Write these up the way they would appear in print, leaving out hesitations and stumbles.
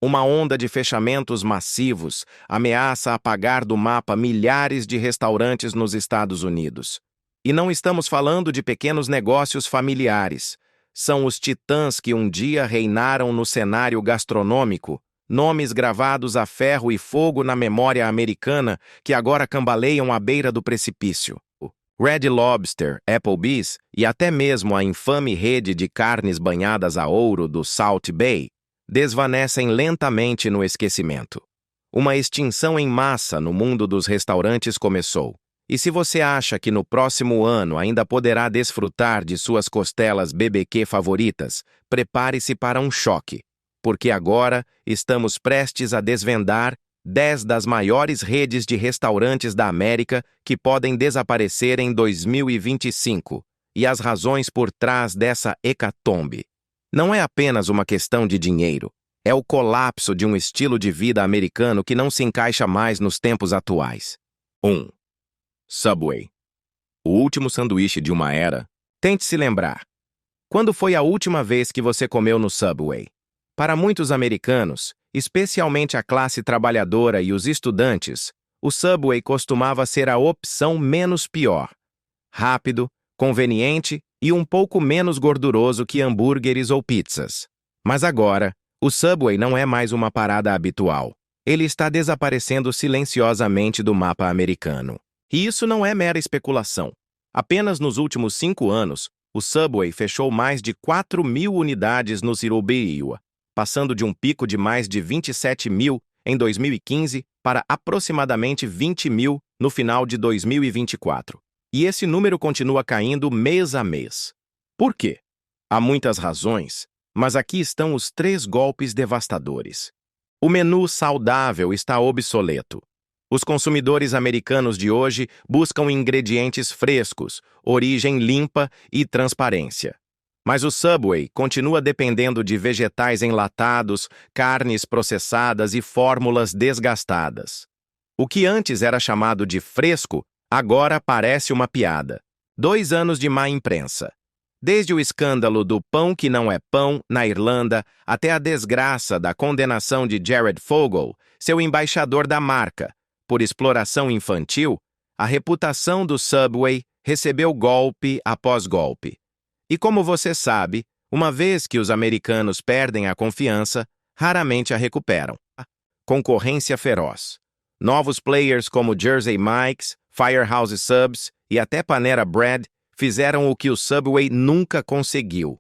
Uma onda de fechamentos massivos ameaça apagar do mapa milhares de restaurantes nos Estados Unidos. E não estamos falando de pequenos negócios familiares. São os titãs que um dia reinaram no cenário gastronômico, nomes gravados a ferro e fogo na memória americana que agora cambaleiam à beira do precipício. Red Lobster, Applebee's e até mesmo a infame rede de carnes banhadas a ouro do Salt Bay desvanecem lentamente no esquecimento. Uma extinção em massa no mundo dos restaurantes começou. E se você acha que no próximo ano ainda poderá desfrutar de suas costelas BBQ favoritas, prepare-se para um choque, porque agora estamos prestes a desvendar 10 das maiores redes de restaurantes da América que podem desaparecer em 2025, e as razões por trás dessa hecatombe. Não é apenas uma questão de dinheiro, é o colapso de um estilo de vida americano que não se encaixa mais nos tempos atuais. 1. Subway. O último sanduíche de uma era. Tente se lembrar. Quando foi a última vez que você comeu no Subway? Para muitos americanos, especialmente a classe trabalhadora e os estudantes, o Subway costumava ser a opção menos pior. Rápido, conveniente e um pouco menos gorduroso que hambúrgueres ou pizzas. Mas agora, o Subway não é mais uma parada habitual. Ele está desaparecendo silenciosamente do mapa americano. E isso não é mera especulação. Apenas nos últimos 5 anos, o Subway fechou mais de 4.000 unidades no Iowa, passando de um pico de mais de 27.000 em 2015 para aproximadamente 20.000 no final de 2024. E esse número continua caindo mês a mês. Por quê? Há muitas razões, mas aqui estão os 3 golpes devastadores. O menu saudável está obsoleto. Os consumidores americanos de hoje buscam ingredientes frescos, origem limpa e transparência. Mas o Subway continua dependendo de vegetais enlatados, carnes processadas e fórmulas desgastadas. O que antes era chamado de fresco, agora parece uma piada. 2 anos de má imprensa. Desde o escândalo do pão que não é pão, na Irlanda, até a desgraça da condenação de Jared Fogle, seu embaixador da marca, por exploração infantil, a reputação do Subway recebeu golpe após golpe. E como você sabe, uma vez que os americanos perdem a confiança, raramente a recuperam. Concorrência feroz. Novos players como Jersey Mike's, Firehouse Subs e até Panera Bread fizeram o que o Subway nunca conseguiu: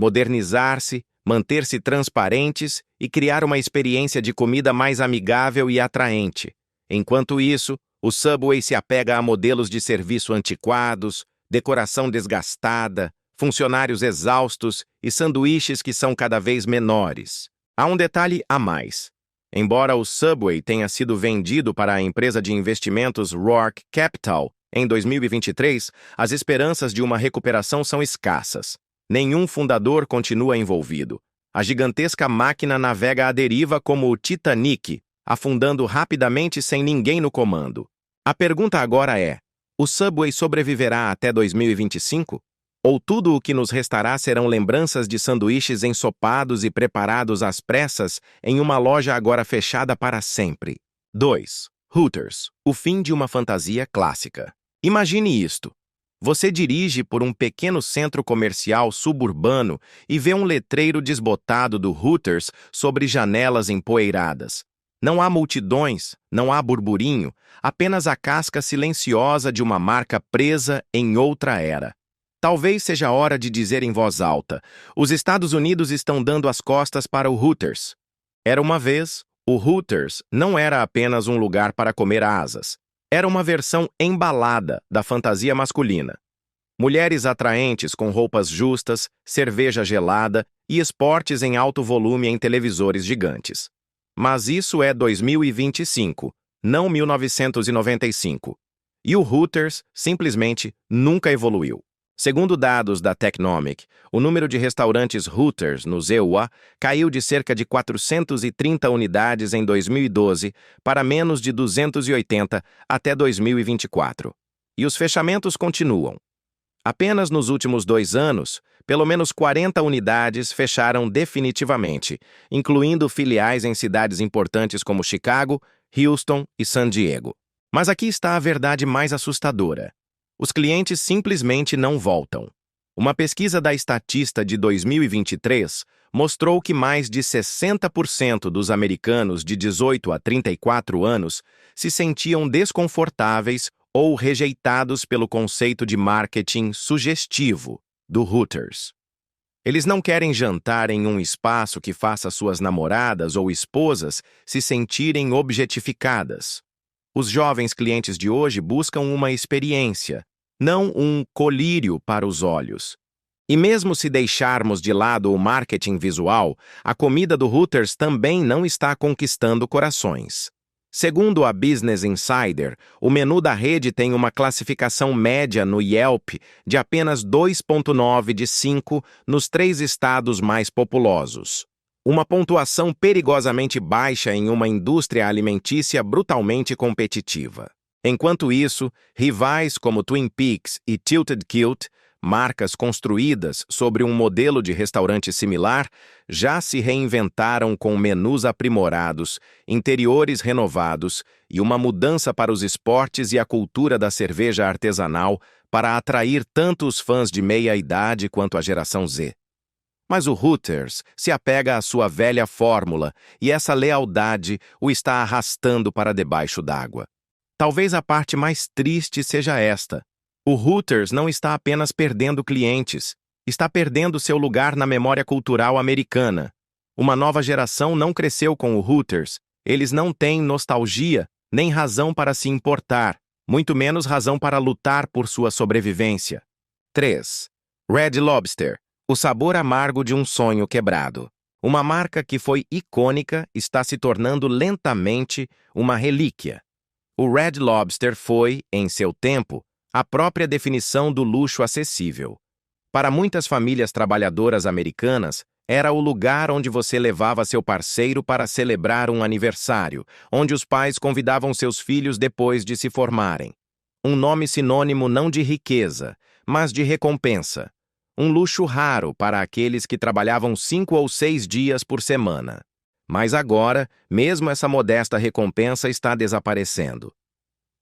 modernizar-se, manter-se transparentes e criar uma experiência de comida mais amigável e atraente. Enquanto isso, o Subway se apega a modelos de serviço antiquados, decoração desgastada, funcionários exaustos e sanduíches que são cada vez menores. Há um detalhe a mais. Embora o Subway tenha sido vendido para a empresa de investimentos Roark Capital em 2023, as esperanças de uma recuperação são escassas. Nenhum fundador continua envolvido. A gigantesca máquina navega à deriva como o Titanic, afundando rapidamente sem ninguém no comando. A pergunta agora é: o Subway sobreviverá até 2025? Ou tudo o que nos restará serão lembranças de sanduíches ensopados e preparados às pressas em uma loja agora fechada para sempre? 2. Hooters, o fim de uma fantasia clássica. Imagine isto. Você dirige por um pequeno centro comercial suburbano e vê um letreiro desbotado do Hooters sobre janelas empoeiradas. Não há multidões, não há burburinho, apenas a casca silenciosa de uma marca presa em outra era. Talvez seja a hora de dizer em voz alta: os Estados Unidos estão dando as costas para o Hooters. Era uma vez, o Hooters não era apenas um lugar para comer asas. Era uma versão embalada da fantasia masculina. Mulheres atraentes com roupas justas, cerveja gelada e esportes em alto volume em televisores gigantes. Mas isso é 2025, não 1995. E o Hooters simplesmente nunca evoluiu. Segundo dados da Technomic, o número de restaurantes Hooters no EUA caiu de cerca de 430 unidades em 2012 para menos de 280 até 2024. E os fechamentos continuam. Apenas nos últimos 2 anos, pelo menos 40 unidades fecharam definitivamente, incluindo filiais em cidades importantes como Chicago, Houston e San Diego. Mas aqui está a verdade mais assustadora. Os clientes simplesmente não voltam. Uma pesquisa da Statista de 2023 mostrou que mais de 60% dos americanos de 18 a 34 anos se sentiam desconfortáveis ou rejeitados pelo conceito de marketing sugestivo do Hooters. Eles não querem jantar em um espaço que faça suas namoradas ou esposas se sentirem objetificadas. Os jovens clientes de hoje buscam uma experiência, não um colírio para os olhos. E mesmo se deixarmos de lado o marketing visual, a comida do Hooters também não está conquistando corações. Segundo a Business Insider, o menu da rede tem uma classificação média no Yelp de apenas 2,9 de 5 nos 3 estados mais populosos. Uma pontuação perigosamente baixa em uma indústria alimentícia brutalmente competitiva. Enquanto isso, rivais como Twin Peaks e Tilted Kilt, marcas construídas sobre um modelo de restaurante similar, já se reinventaram com menus aprimorados, interiores renovados e uma mudança para os esportes e a cultura da cerveja artesanal para atrair tanto os fãs de meia-idade quanto a geração Z. Mas o Hooters se apega à sua velha fórmula e essa lealdade o está arrastando para debaixo d'água. Talvez a parte mais triste seja esta. O Hooters não está apenas perdendo clientes, está perdendo seu lugar na memória cultural americana. Uma nova geração não cresceu com o Hooters, eles não têm nostalgia, nem razão para se importar, muito menos razão para lutar por sua sobrevivência. 3. Red Lobster, o sabor amargo de um sonho quebrado. Uma marca que foi icônica está se tornando lentamente uma relíquia. O Red Lobster foi, em seu tempo, a própria definição do luxo acessível. Para muitas famílias trabalhadoras americanas, era o lugar onde você levava seu parceiro para celebrar um aniversário, onde os pais convidavam seus filhos depois de se formarem. Um nome sinônimo não de riqueza, mas de recompensa. Um luxo raro para aqueles que trabalhavam 5 ou 6 dias por semana. Mas agora, mesmo essa modesta recompensa está desaparecendo.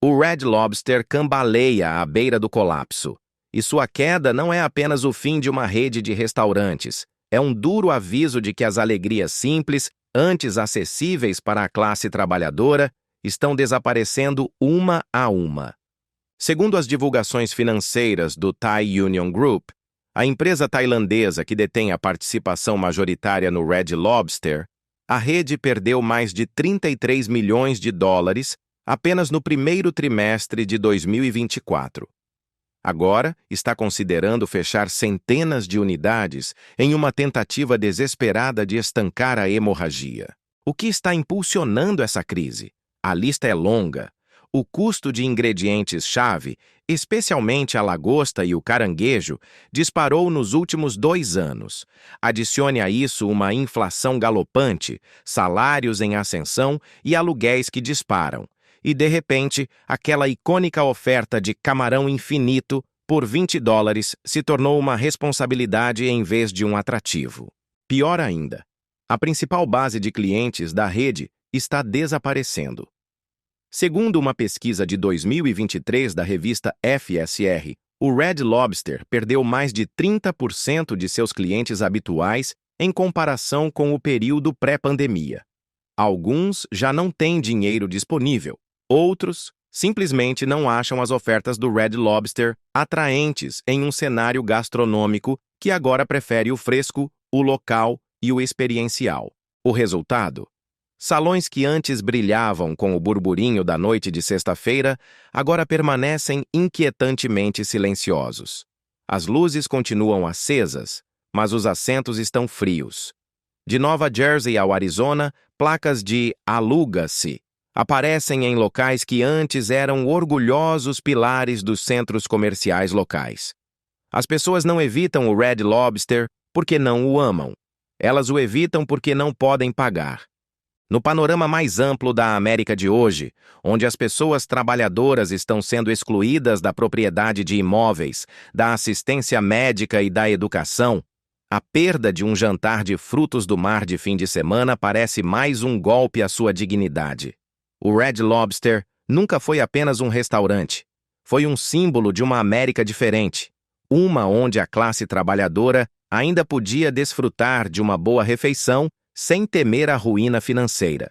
O Red Lobster cambaleia à beira do colapso. E sua queda não é apenas o fim de uma rede de restaurantes. É um duro aviso de que as alegrias simples, antes acessíveis para a classe trabalhadora, estão desaparecendo uma a uma. Segundo as divulgações financeiras do Thai Union Group, a empresa tailandesa que detém a participação majoritária no Red Lobster, a rede perdeu mais de 33 milhões de dólares apenas no primeiro trimestre de 2024. Agora, está considerando fechar centenas de unidades em uma tentativa desesperada de estancar a hemorragia. O que está impulsionando essa crise? A lista é longa. O custo de ingredientes-chave, especialmente a lagosta e o caranguejo, disparou nos últimos 2 anos. Adicione a isso uma inflação galopante, salários em ascensão e aluguéis que disparam. E, de repente, aquela icônica oferta de camarão infinito por 20 dólares se tornou uma responsabilidade em vez de um atrativo. Pior ainda, a principal base de clientes da rede está desaparecendo. Segundo uma pesquisa de 2023 da revista FSR, o Red Lobster perdeu mais de 30% de seus clientes habituais em comparação com o período pré-pandemia. Alguns já não têm dinheiro disponível. Outros simplesmente não acham as ofertas do Red Lobster atraentes em um cenário gastronômico que agora prefere o fresco, o local e o experiencial. O resultado? Salões que antes brilhavam com o burburinho da noite de sexta-feira, agora permanecem inquietantemente silenciosos. As luzes continuam acesas, mas os assentos estão frios. De Nova Jersey ao Arizona, placas de "aluga-se" aparecem em locais que antes eram orgulhosos pilares dos centros comerciais locais. As pessoas não evitam o Red Lobster porque não o amam. Elas o evitam porque não podem pagar. No panorama mais amplo da América de hoje, onde as pessoas trabalhadoras estão sendo excluídas da propriedade de imóveis, da assistência médica e da educação, a perda de um jantar de frutos do mar de fim de semana parece mais um golpe à sua dignidade. O Red Lobster nunca foi apenas um restaurante. Foi um símbolo de uma América diferente, uma onde a classe trabalhadora ainda podia desfrutar de uma boa refeição sem temer a ruína financeira.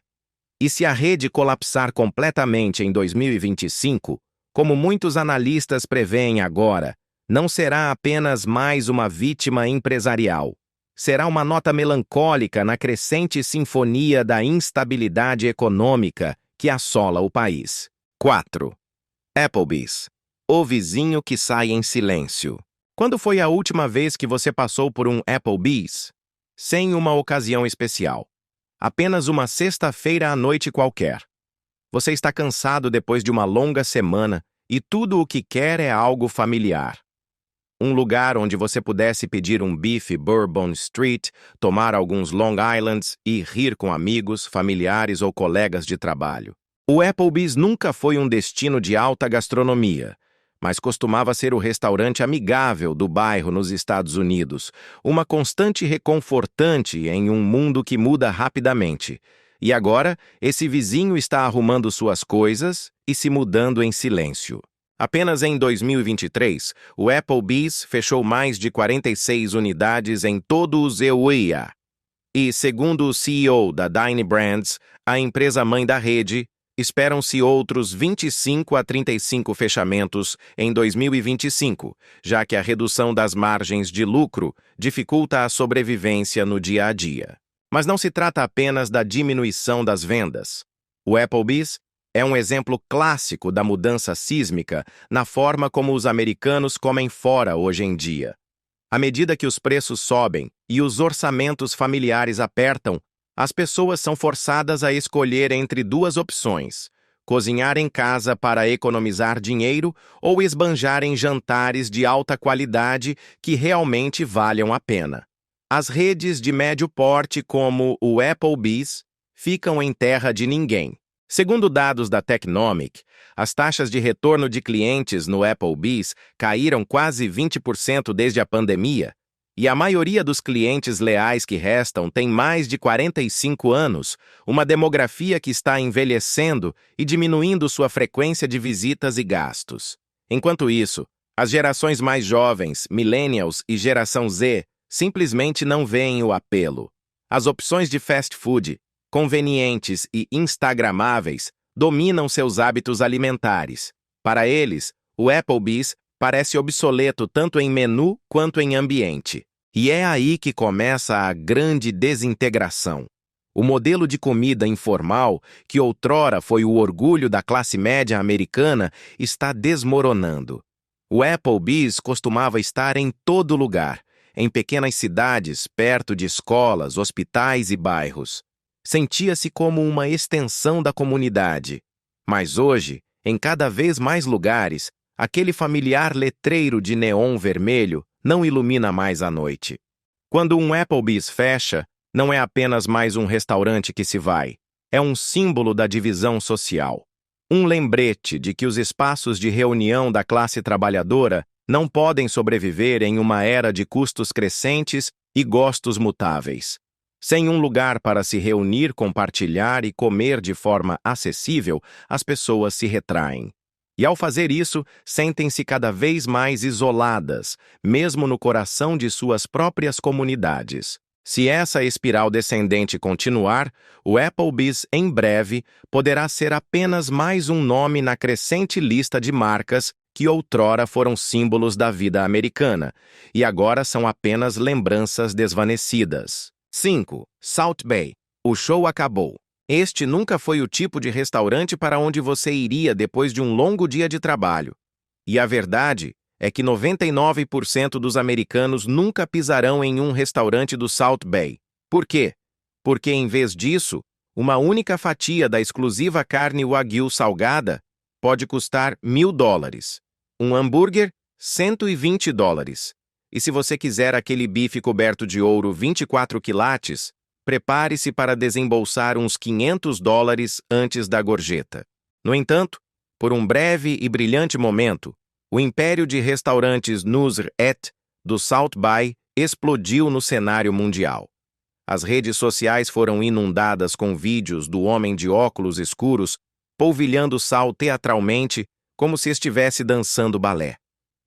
E se a rede colapsar completamente em 2025, como muitos analistas preveem agora, não será apenas mais uma vítima empresarial. Será uma nota melancólica na crescente sinfonia da instabilidade econômica que assola o país. 4. Applebee's. O vizinho que sai em silêncio. Quando foi a última vez que você passou por um Applebee's? Sem uma ocasião especial. Apenas uma sexta-feira à noite qualquer. Você está cansado depois de uma longa semana e tudo o que quer é algo familiar. Um lugar onde você pudesse pedir um bife Bourbon Street, tomar alguns Long Islands e rir com amigos, familiares ou colegas de trabalho. O Applebee's nunca foi um destino de alta gastronomia, mas costumava ser o restaurante amigável do bairro nos Estados Unidos, uma constante reconfortante em um mundo que muda rapidamente. E agora, esse vizinho está arrumando suas coisas e se mudando em silêncio. Apenas em 2023, o Applebee's fechou mais de 46 unidades em todo o EUA. E, segundo o CEO da Dine Brands, a empresa mãe da rede, esperam-se outros 25 a 35 fechamentos em 2025, já que a redução das margens de lucro dificulta a sobrevivência no dia a dia. Mas não se trata apenas da diminuição das vendas. O Applebee's é um exemplo clássico da mudança sísmica na forma como os americanos comem fora hoje em dia. À medida que os preços sobem e os orçamentos familiares apertam, as pessoas são forçadas a escolher entre duas opções: cozinhar em casa para economizar dinheiro ou esbanjar em jantares de alta qualidade que realmente valham a pena. As redes de médio porte, como o Applebee's, ficam em terra de ninguém. Segundo dados da Technomic, as taxas de retorno de clientes no Applebee's caíram quase 20% desde a pandemia, e a maioria dos clientes leais que restam tem mais de 45 anos, uma demografia que está envelhecendo e diminuindo sua frequência de visitas e gastos. Enquanto isso, as gerações mais jovens, millennials e geração Z, simplesmente não veem o apelo. As opções de fast food, convenientes e instagramáveis, dominam seus hábitos alimentares. Para eles, o Applebee's parece obsoleto tanto em menu quanto em ambiente. E é aí que começa a grande desintegração. O modelo de comida informal, que outrora foi o orgulho da classe média americana, está desmoronando. O Applebee's costumava estar em todo lugar, em pequenas cidades, perto de escolas, hospitais e bairros. Sentia-se como uma extensão da comunidade. Mas hoje, em cada vez mais lugares, aquele familiar letreiro de neon vermelho não ilumina mais a noite. Quando um Applebee's fecha, não é apenas mais um restaurante que se vai. É um símbolo da divisão social. Um lembrete de que os espaços de reunião da classe trabalhadora não podem sobreviver em uma era de custos crescentes e gostos mutáveis. Sem um lugar para se reunir, compartilhar e comer de forma acessível, as pessoas se retraem. E ao fazer isso, sentem-se cada vez mais isoladas, mesmo no coração de suas próprias comunidades. Se essa espiral descendente continuar, o Applebee's, em breve, poderá ser apenas mais um nome na crescente lista de marcas que outrora foram símbolos da vida americana, e agora são apenas lembranças desvanecidas. 5. Salt Bae. O show acabou. Este nunca foi o tipo de restaurante para onde você iria depois de um longo dia de trabalho. E a verdade é que 99% dos americanos nunca pisarão em um restaurante do Salt Bae. Por quê? Porque, em vez disso, uma única fatia da exclusiva carne Wagyu salgada pode custar $1.000. Um hambúrguer, $120. E se você quiser aquele bife coberto de ouro 24 quilates, prepare-se para desembolsar uns $500 antes da gorjeta. No entanto, por um breve e brilhante momento, o império de restaurantes Nusret do South By explodiu no cenário mundial. As redes sociais foram inundadas com vídeos do homem de óculos escuros polvilhando sal teatralmente como se estivesse dançando balé.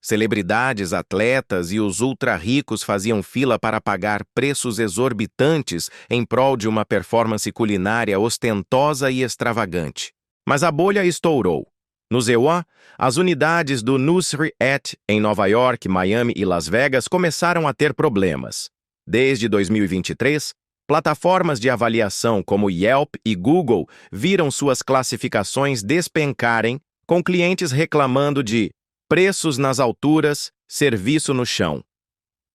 Celebridades, atletas e os ultra-ricos faziam fila para pagar preços exorbitantes em prol de uma performance culinária ostentosa e extravagante. Mas a bolha estourou. No ZEUA, as unidades do Nusret em Nova York, Miami e Las Vegas começaram a ter problemas. Desde 2023, plataformas de avaliação como Yelp e Google viram suas classificações despencarem, com clientes reclamando de preços nas alturas, serviço no chão.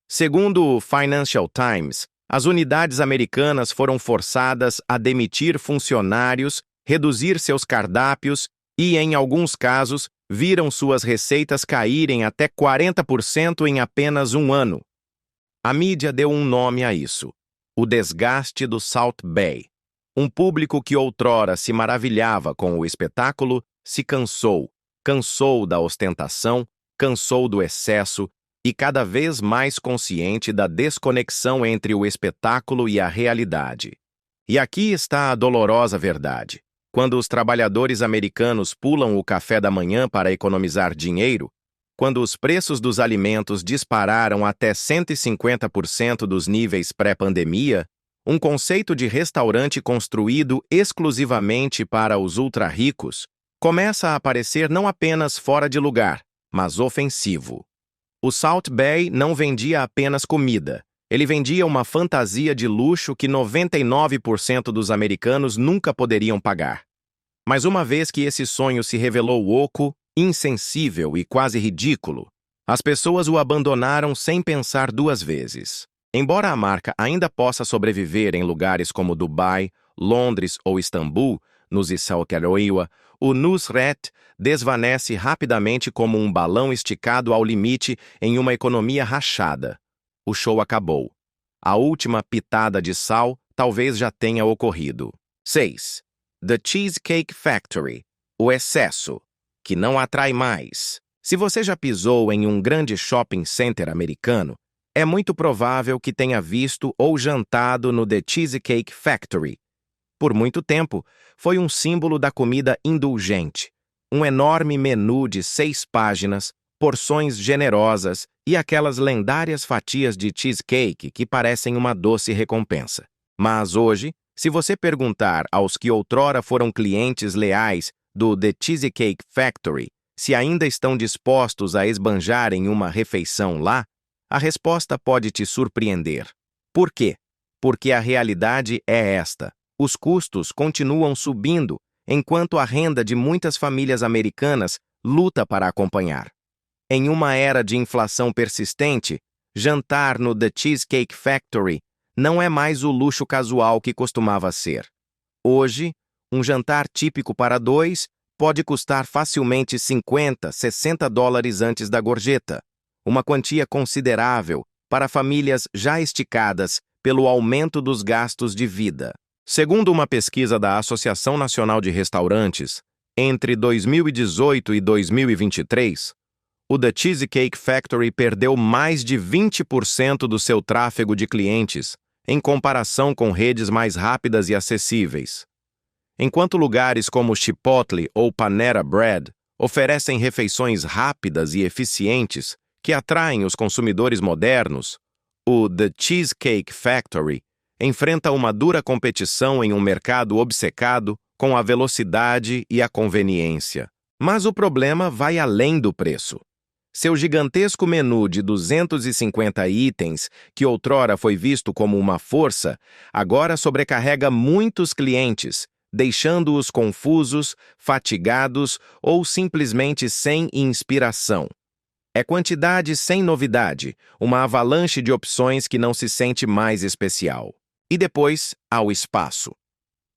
Segundo o Financial Times, as unidades americanas foram forçadas a demitir funcionários, reduzir seus cardápios e, em alguns casos, viram suas receitas caírem até 40% em apenas um ano. A mídia deu um nome a isso: o desgaste do South Bay. Um público que outrora se maravilhava com o espetáculo se cansou da ostentação, cansou do excesso e cada vez mais consciente da desconexão entre o espetáculo e a realidade. E aqui está a dolorosa verdade. Quando os trabalhadores americanos pulam o café da manhã para economizar dinheiro, quando os preços dos alimentos dispararam até 150% dos níveis pré-pandemia, um conceito de restaurante construído exclusivamente para os ultra-ricos começa a aparecer não apenas fora de lugar, mas ofensivo. O South Bay não vendia apenas comida, ele vendia uma fantasia de luxo que 99% dos americanos nunca poderiam pagar. Mas uma vez que esse sonho se revelou oco, insensível e quase ridículo, as pessoas o abandonaram sem pensar duas vezes. Embora a marca ainda possa sobreviver em lugares como Dubai, Londres ou Istambul, nos Issauqueroiwa, o Nusret desvanece rapidamente como um balão esticado ao limite em uma economia rachada. O show acabou. A última pitada de sal talvez já tenha ocorrido. 6. The Cheesecake Factory. O excesso, que não atrai mais. Se você já pisou em um grande shopping center americano, é muito provável que tenha visto ou jantado no The Cheesecake Factory. Por muito tempo, foi um símbolo da comida indulgente. Um enorme menu de 6 páginas, porções generosas e aquelas lendárias fatias de cheesecake que parecem uma doce recompensa. Mas hoje, se você perguntar aos que outrora foram clientes leais do The Cheesecake Factory se ainda estão dispostos a esbanjar em uma refeição lá, a resposta pode te surpreender. Por quê? Porque a realidade é esta. Os custos continuam subindo, enquanto a renda de muitas famílias americanas luta para acompanhar. Em uma era de inflação persistente, jantar no The Cheesecake Factory não é mais o luxo casual que costumava ser. Hoje, um jantar típico para 2 pode custar facilmente $50, $60 antes da gorjeta, uma quantia considerável para famílias já esticadas pelo aumento dos gastos de vida. Segundo uma pesquisa da Associação Nacional de Restaurantes, entre 2018 e 2023, o The Cheesecake Factory perdeu mais de 20% do seu tráfego de clientes, em comparação com redes mais rápidas e acessíveis. Enquanto lugares como Chipotle ou Panera Bread oferecem refeições rápidas e eficientes que atraem os consumidores modernos, o The Cheesecake Factory enfrenta uma dura competição em um mercado obcecado com a velocidade e a conveniência. Mas o problema vai além do preço. Seu gigantesco menu de 250 itens, que outrora foi visto como uma força, agora sobrecarrega muitos clientes, deixando-os confusos, fatigados ou simplesmente sem inspiração. É quantidade sem novidade, uma avalanche de opções que não se sente mais especial. E depois, há o espaço.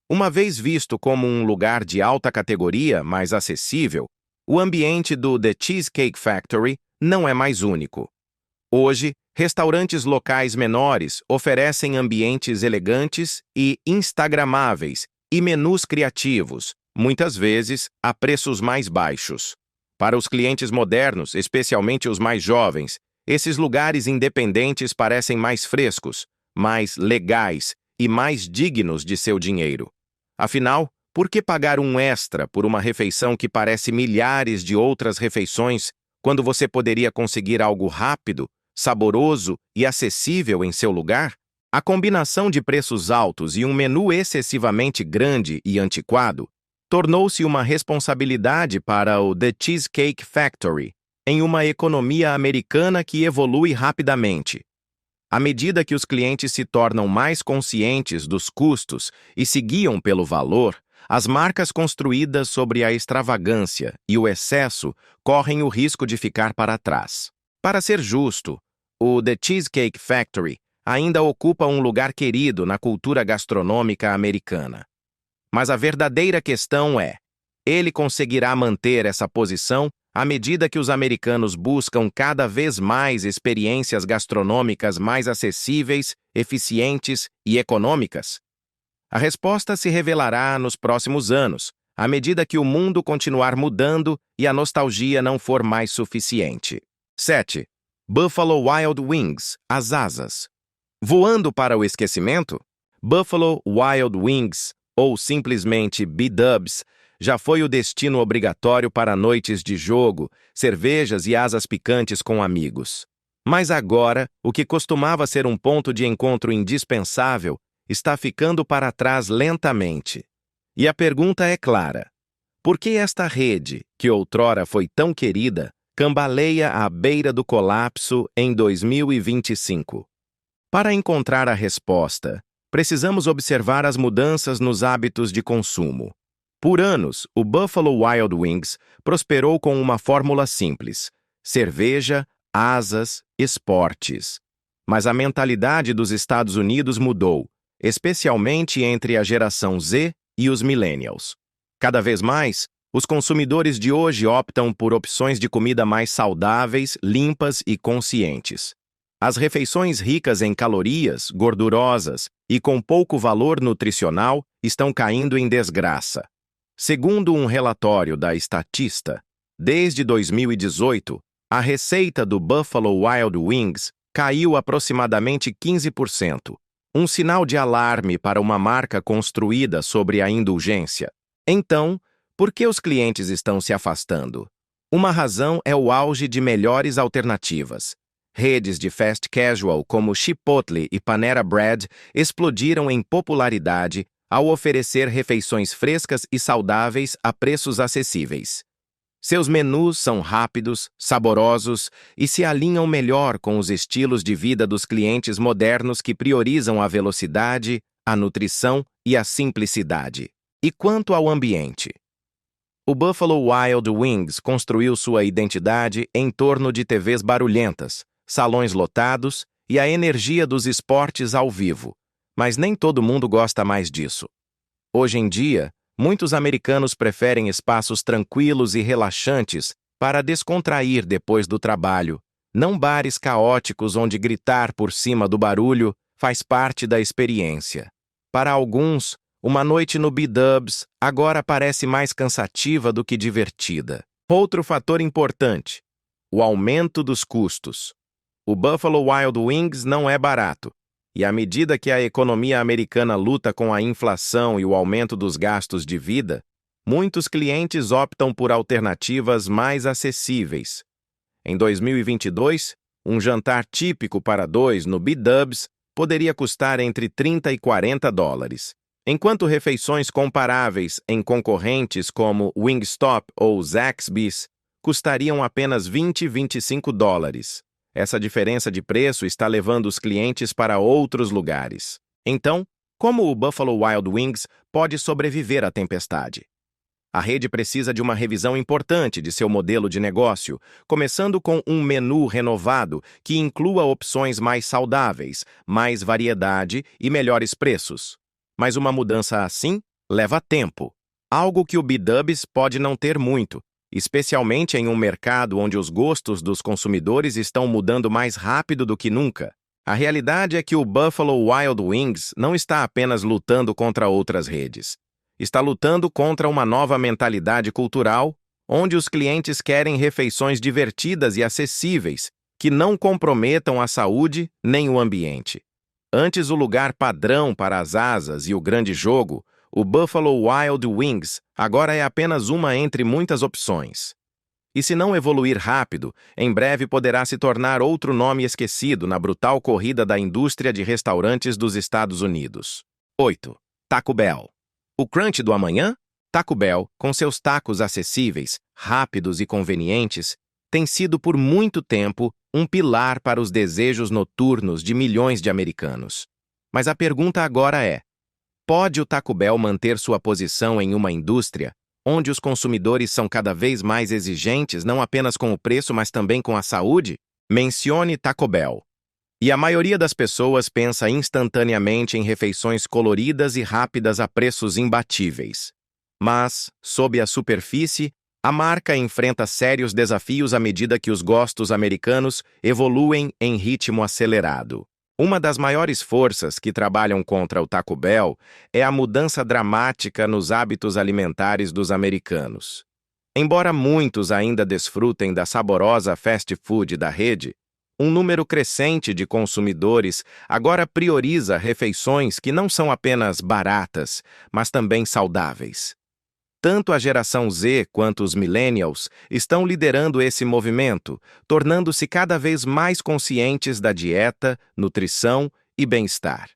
Uma vez visto como um lugar de alta categoria, mais acessível, o ambiente do The Cheesecake Factory não é mais único. Hoje, Restaurantes locais menores oferecem ambientes elegantes e instagramáveis e menus criativos, muitas vezes a preços mais baixos. Para os clientes modernos, especialmente os mais jovens, esses lugares independentes parecem mais frescos, mais legais e mais dignos de seu dinheiro. Afinal, por que pagar um extra por uma refeição que parece milhares de outras refeições quando você poderia conseguir algo rápido, saboroso e acessível em seu lugar? A combinação de preços altos e um menu excessivamente grande e antiquado tornou-se uma responsabilidade para o The Cheesecake Factory, em uma economia americana que evolui rapidamente. À medida que os clientes se tornam mais conscientes dos custos e se guiam pelo valor, as marcas construídas sobre a extravagância e o excesso correm o risco de ficar para trás. Para ser justo, o The Cheesecake Factory ainda ocupa um lugar querido na cultura gastronômica americana. Mas a verdadeira questão é: ele conseguirá manter essa posição à medida que os americanos buscam cada vez mais experiências gastronômicas mais acessíveis, eficientes e econômicas? A resposta se revelará nos próximos anos, à medida que o mundo continuar mudando e a nostalgia não for mais suficiente. 7. Buffalo Wild Wings, as asas. Voando para o esquecimento? Buffalo Wild Wings, ou simplesmente B-Dubs, já foi o destino obrigatório para noites de jogo, cervejas e asas picantes com amigos. Mas agora, o que costumava ser um ponto de encontro indispensável está ficando para trás lentamente. E a pergunta é clara: por que esta rede, que outrora foi tão querida, cambaleia à beira do colapso em 2025? Para encontrar a resposta, precisamos observar as mudanças nos hábitos de consumo. Por anos, o Buffalo Wild Wings prosperou com uma fórmula simples: cerveja, asas, esportes. Mas a mentalidade dos Estados Unidos mudou, especialmente entre a geração Z e os millennials. Cada vez mais, os consumidores de hoje optam por opções de comida mais saudáveis, limpas e conscientes. As refeições ricas em calorias, gordurosas e com pouco valor nutricional estão caindo em desgraça. Segundo um relatório da Statista, desde 2018, a receita do Buffalo Wild Wings caiu aproximadamente 15%, um sinal de alarme para uma marca construída sobre a indulgência. Então, por que os clientes estão se afastando? Uma razão é o auge de melhores alternativas. Redes de fast casual como Chipotle e Panera Bread explodiram em popularidade ao oferecer refeições frescas e saudáveis a preços acessíveis. Seus menus são rápidos, saborosos e se alinham melhor com os estilos de vida dos clientes modernos que priorizam a velocidade, a nutrição e a simplicidade. E quanto ao ambiente? O Buffalo Wild Wings construiu sua identidade em torno de TVs barulhentas, salões lotados e a energia dos esportes ao vivo. Mas nem todo mundo gosta mais disso. Hoje em dia, muitos americanos preferem espaços tranquilos e relaxantes para descontrair depois do trabalho, não bares caóticos onde gritar por cima do barulho faz parte da experiência. Para alguns, uma noite no B-Dubs agora parece mais cansativa do que divertida. Outro fator importante: o aumento dos custos. O Buffalo Wild Wings não é barato. E à medida que a economia americana luta com a inflação e o aumento dos gastos de vida, muitos clientes optam por alternativas mais acessíveis. Em 2022, um jantar típico para dois no B-Dubs poderia custar entre $30 e $40, enquanto refeições comparáveis em concorrentes como Wingstop ou Zaxby's custariam apenas $20 e $25. Essa diferença de preço está levando os clientes para outros lugares. Então, como o Buffalo Wild Wings pode sobreviver à tempestade? A rede precisa de uma revisão importante de seu modelo de negócio, começando com um menu renovado que inclua opções mais saudáveis, mais variedade e melhores preços. Mas uma mudança assim leva tempo, algo que o B-Dubs pode não ter muito, especialmente em um mercado onde os gostos dos consumidores estão mudando mais rápido do que nunca. A realidade é que o Buffalo Wild Wings não está apenas lutando contra outras redes. Está lutando contra uma nova mentalidade cultural, onde os clientes querem refeições divertidas e acessíveis, que não comprometam a saúde nem o ambiente. Antes o lugar padrão para as asas e o grande jogo, o Buffalo Wild Wings agora é apenas uma entre muitas opções. E se não evoluir rápido, em breve poderá se tornar outro nome esquecido na brutal corrida da indústria de restaurantes dos Estados Unidos. 8. Taco Bell. O crunch do amanhã? Taco Bell, com seus tacos acessíveis, rápidos e convenientes, tem sido por muito tempo um pilar para os desejos noturnos de milhões de americanos. Mas a pergunta agora é: pode o Taco Bell manter sua posição em uma indústria onde os consumidores são cada vez mais exigentes não apenas com o preço, mas também com a saúde? Mencione Taco Bell. E a maioria das pessoas pensa instantaneamente em refeições coloridas e rápidas a preços imbatíveis. Mas, sob a superfície, a marca enfrenta sérios desafios à medida que os gostos americanos evoluem em ritmo acelerado. Uma das maiores forças que trabalham contra o Taco Bell é a mudança dramática nos hábitos alimentares dos americanos. Embora muitos ainda desfrutem da saborosa fast food da rede, um número crescente de consumidores agora prioriza refeições que não são apenas baratas, mas também saudáveis. Tanto a geração Z quanto os millennials estão liderando esse movimento, tornando-se cada vez mais conscientes da dieta, nutrição e bem-estar.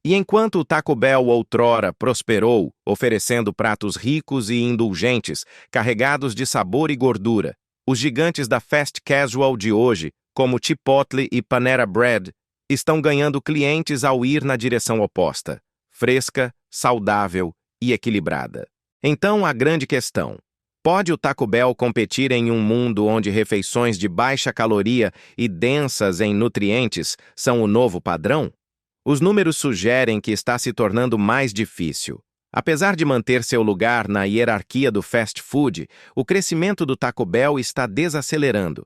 E enquanto o Taco Bell outrora prosperou, oferecendo pratos ricos e indulgentes, carregados de sabor e gordura, os gigantes da fast casual de hoje, como Chipotle e Panera Bread, estão ganhando clientes ao ir na direção oposta, fresca, saudável e equilibrada. Então, a grande questão: pode o Taco Bell competir em um mundo onde refeições de baixa caloria e densas em nutrientes são o novo padrão? Os números sugerem que está se tornando mais difícil. Apesar de manter seu lugar na hierarquia do fast food, o crescimento do Taco Bell está desacelerando.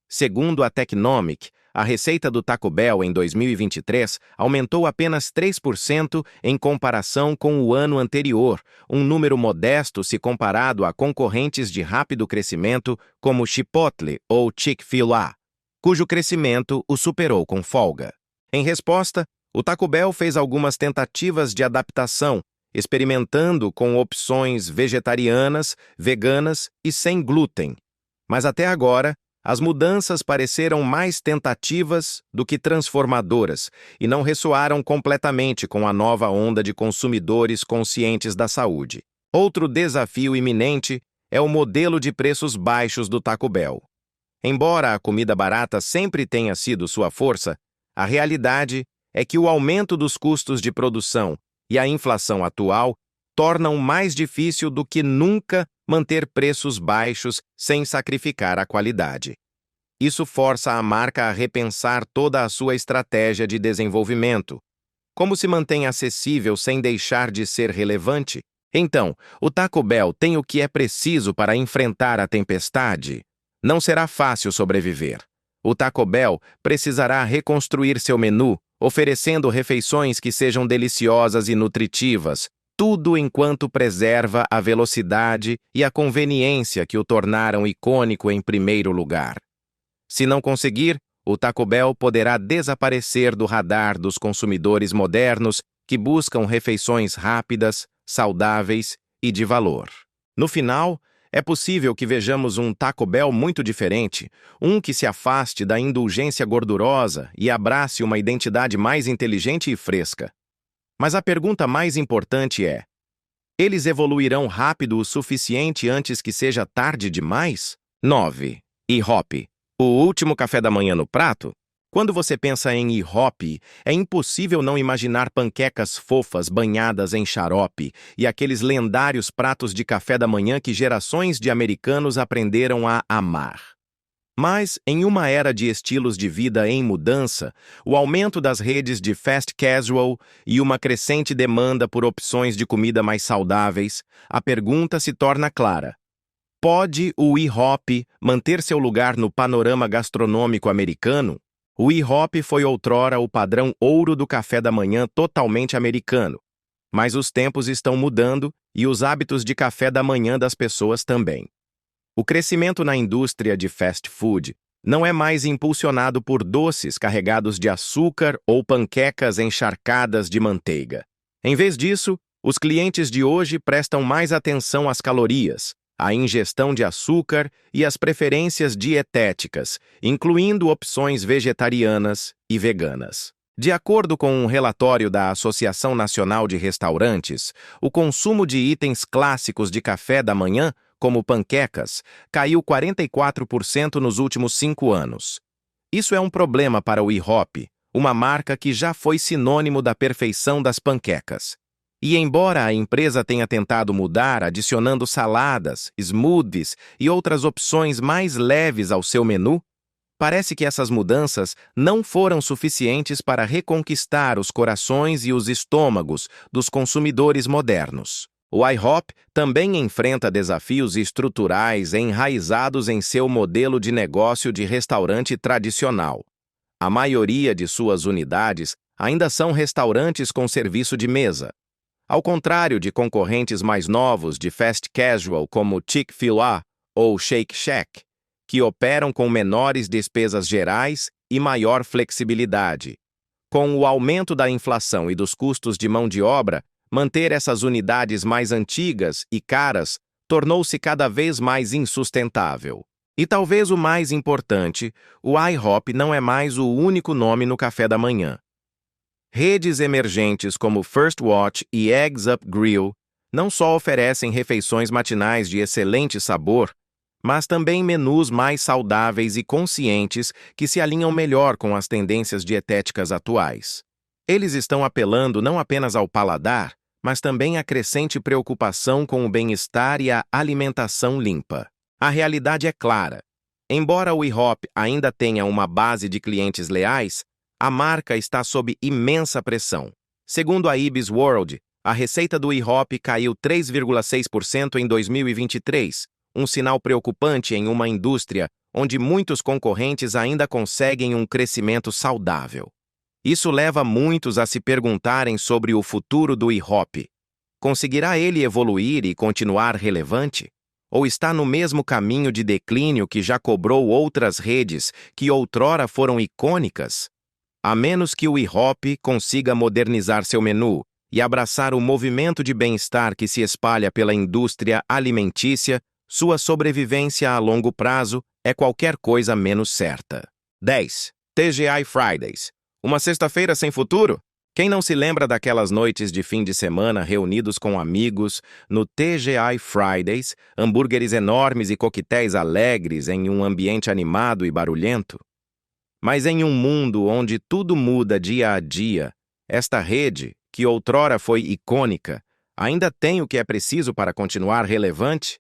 Segundo a Technomic, a receita do Taco Bell em 2023 aumentou apenas 3% em comparação com o ano anterior, um número modesto se comparado a concorrentes de rápido crescimento como Chipotle ou Chick-fil-A, cujo crescimento o superou com folga. Em resposta, o Taco Bell fez algumas tentativas de adaptação, experimentando com opções vegetarianas, veganas e sem glúten. Mas até agora, as mudanças pareceram mais tentativas do que transformadoras e não ressoaram completamente com a nova onda de consumidores conscientes da saúde. Outro desafio iminente é o modelo de preços baixos do Taco Bell. Embora a comida barata sempre tenha sido sua força, a realidade é que o aumento dos custos de produção e a inflação atual tornam mais difícil do que nunca manter preços baixos sem sacrificar a qualidade. Isso força a marca a repensar toda a sua estratégia de desenvolvimento. Como se mantém acessível sem deixar de ser relevante? Então, o Taco Bell tem o que é preciso para enfrentar a tempestade? Não será fácil sobreviver. O Taco Bell precisará reconstruir seu menu, oferecendo refeições que sejam deliciosas e nutritivas, tudo enquanto preserva a velocidade e a conveniência que o tornaram icônico em primeiro lugar. Se não conseguir, o Taco Bell poderá desaparecer do radar dos consumidores modernos que buscam refeições rápidas, saudáveis e de valor. No final, é possível que vejamos um Taco Bell muito diferente, um que se afaste da indulgência gordurosa e abrace uma identidade mais inteligente e fresca. Mas a pergunta mais importante é: eles evoluirão rápido o suficiente antes que seja tarde demais? 9. IHOP. O último café da manhã no prato? Quando você pensa em IHOP, é impossível não imaginar panquecas fofas banhadas em xarope e aqueles lendários pratos de café da manhã que gerações de americanos aprenderam a amar. Mas, em uma era de estilos de vida em mudança, o aumento das redes de fast casual e uma crescente demanda por opções de comida mais saudáveis, a pergunta se torna clara: Pode o IHOP manter seu lugar no panorama gastronômico americano? O IHOP foi outrora o padrão ouro do café da manhã totalmente americano. Mas os tempos estão mudando e os hábitos de café da manhã das pessoas também. O crescimento na indústria de fast food não é mais impulsionado por doces carregados de açúcar ou panquecas encharcadas de manteiga. Em vez disso, os clientes de hoje prestam mais atenção às calorias, à ingestão de açúcar e às preferências dietéticas, incluindo opções vegetarianas e veganas. De acordo com um relatório da Associação Nacional de Restaurantes, o consumo de itens clássicos de café da manhã, como panquecas, caiu 44% nos últimos 5 anos. Isso é um problema para o IHOP, uma marca que já foi sinônimo da perfeição das panquecas. E embora a empresa tenha tentado mudar, adicionando saladas, smoothies e outras opções mais leves ao seu menu, parece que essas mudanças não foram suficientes para reconquistar os corações e os estômagos dos consumidores modernos. O IHOP também enfrenta desafios estruturais enraizados em seu modelo de negócio de restaurante tradicional. A maioria de suas unidades ainda são restaurantes com serviço de mesa. Ao contrário de concorrentes mais novos de fast casual como Chick-fil-A ou Shake Shack, que operam com menores despesas gerais e maior flexibilidade. Com o aumento da inflação e dos custos de mão de obra, manter essas unidades mais antigas e caras tornou-se cada vez mais insustentável. E talvez o mais importante, o IHOP não é mais o único nome no café da manhã. Redes emergentes como First Watch e Eggs Up Grill não só oferecem refeições matinais de excelente sabor, mas também menus mais saudáveis e conscientes que se alinham melhor com as tendências dietéticas atuais. Eles estão apelando não apenas ao paladar, mas também à crescente preocupação com o bem-estar e a alimentação limpa. A realidade é clara. Embora o IHOP ainda tenha uma base de clientes leais, a marca está sob imensa pressão. Segundo a Ibis World, a receita do IHOP caiu 3,6% em 2023, um sinal preocupante em uma indústria onde muitos concorrentes ainda conseguem um crescimento saudável. Isso leva muitos a se perguntarem sobre o futuro do IHOP. Conseguirá ele evoluir e continuar relevante? Ou está no mesmo caminho de declínio que já cobrou outras redes que outrora foram icônicas? A menos que o IHOP consiga modernizar seu menu e abraçar o movimento de bem-estar que se espalha pela indústria alimentícia, sua sobrevivência a longo prazo é qualquer coisa menos certa. 10. TGI Fridays. Uma sexta-feira sem futuro? Quem não se lembra daquelas noites de fim de semana reunidos com amigos no TGI Fridays, hambúrgueres enormes e coquetéis alegres em um ambiente animado e barulhento? Mas em um mundo onde tudo muda dia a dia, esta rede, que outrora foi icônica, ainda tem o que é preciso para continuar relevante?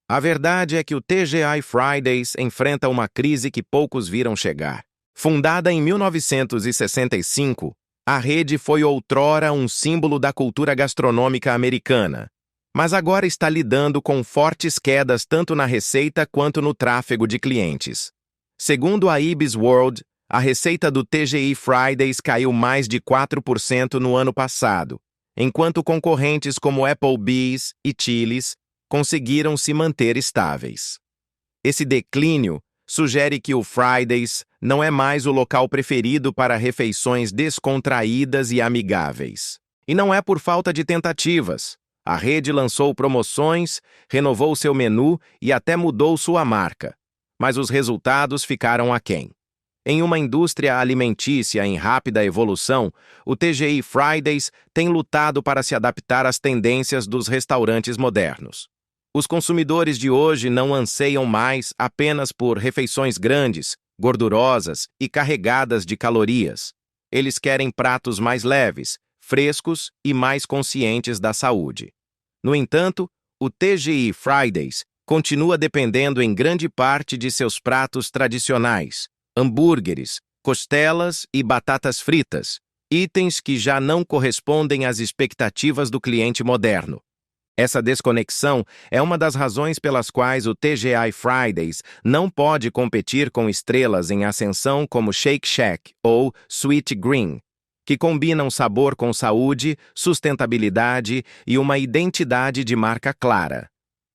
A verdade é que o TGI Fridays enfrenta uma crise que poucos viram chegar. Fundada em 1965, a rede foi outrora um símbolo da cultura gastronômica americana, mas agora está lidando com fortes quedas tanto na receita quanto no tráfego de clientes. Segundo a Ibis World, a receita do TGI Fridays caiu mais de 4% no ano passado, enquanto concorrentes como Applebee's e Chili's conseguiram se manter estáveis. Esse declínio sugere que o Fridays não é mais o local preferido para refeições descontraídas e amigáveis. E não é por falta de tentativas. A rede lançou promoções, renovou seu menu e até mudou sua marca. Mas os resultados ficaram aquém. Em uma indústria alimentícia em rápida evolução, o TGI Fridays tem lutado para se adaptar às tendências dos restaurantes modernos. Os consumidores de hoje não anseiam mais apenas por refeições grandes, gordurosas e carregadas de calorias. Eles querem pratos mais leves, frescos e mais conscientes da saúde. No entanto, o TGI Fridays continua dependendo em grande parte de seus pratos tradicionais, hambúrgueres, costelas e batatas fritas, itens que já não correspondem às expectativas do cliente moderno. Essa desconexão é uma das razões pelas quais o TGI Fridays não pode competir com estrelas em ascensão como Shake Shack ou Sweet Green, que combinam sabor com saúde, sustentabilidade e uma identidade de marca clara.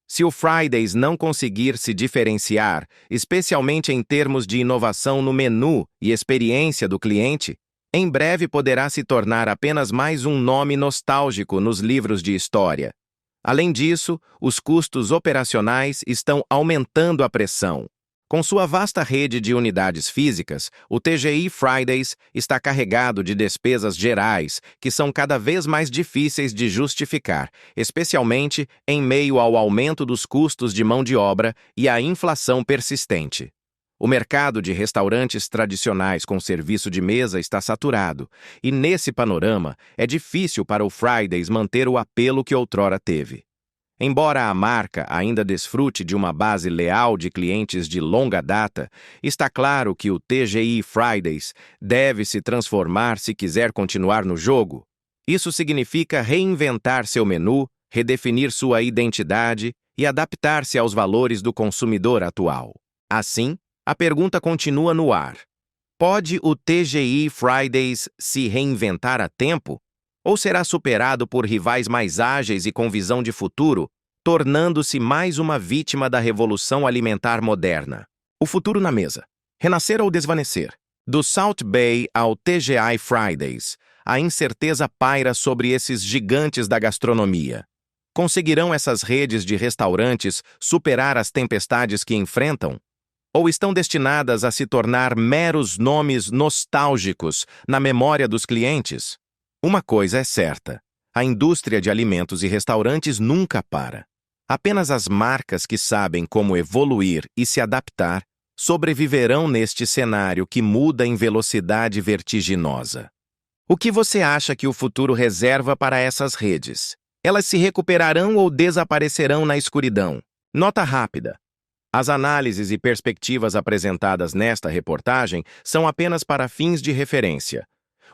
Se o Fridays não conseguir se diferenciar, especialmente em termos de inovação no menu e experiência do cliente, em breve poderá se tornar apenas mais um nome nostálgico nos livros de história. Além disso, os custos operacionais estão aumentando a pressão. Com sua vasta rede de unidades físicas, o TGI Fridays está carregado de despesas gerais que são cada vez mais difíceis de justificar, especialmente em meio ao aumento dos custos de mão de obra e à inflação persistente. O mercado de restaurantes tradicionais com serviço de mesa está saturado, e nesse panorama é difícil para o Fridays manter o apelo que outrora teve. Embora a marca ainda desfrute de uma base leal de clientes de longa data, está claro que o TGI Fridays deve se transformar se quiser continuar no jogo. Isso significa reinventar seu menu, redefinir sua identidade e adaptar-se aos valores do consumidor atual. Assim, a pergunta continua no ar. Pode o TGI Fridays se reinventar a tempo? Ou será superado por rivais mais ágeis e com visão de futuro, tornando-se mais uma vítima da revolução alimentar moderna? O futuro na mesa. Renascer ou desvanecer? Do South Bay ao TGI Fridays, a incerteza paira sobre esses gigantes da gastronomia. Conseguirão essas redes de restaurantes superar as tempestades que enfrentam? Ou estão destinadas a se tornar meros nomes nostálgicos na memória dos clientes? Uma coisa é certa: a indústria de alimentos e restaurantes nunca para. Apenas as marcas que sabem como evoluir e se adaptar sobreviverão neste cenário que muda em velocidade vertiginosa. O que você acha que o futuro reserva para essas redes? Elas se recuperarão ou desaparecerão na escuridão? Nota rápida: as análises e perspectivas apresentadas nesta reportagem são apenas para fins de referência.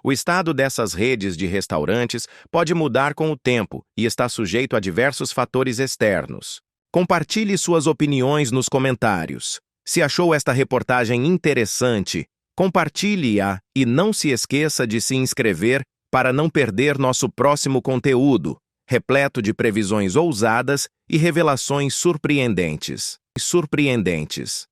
O estado dessas redes de restaurantes pode mudar com o tempo e está sujeito a diversos fatores externos. Compartilhe suas opiniões nos comentários. Se achou esta reportagem interessante, compartilhe-a e não se esqueça de se inscrever para não perder nosso próximo conteúdo, repleto de previsões ousadas e revelações surpreendentes. Surpreendentes.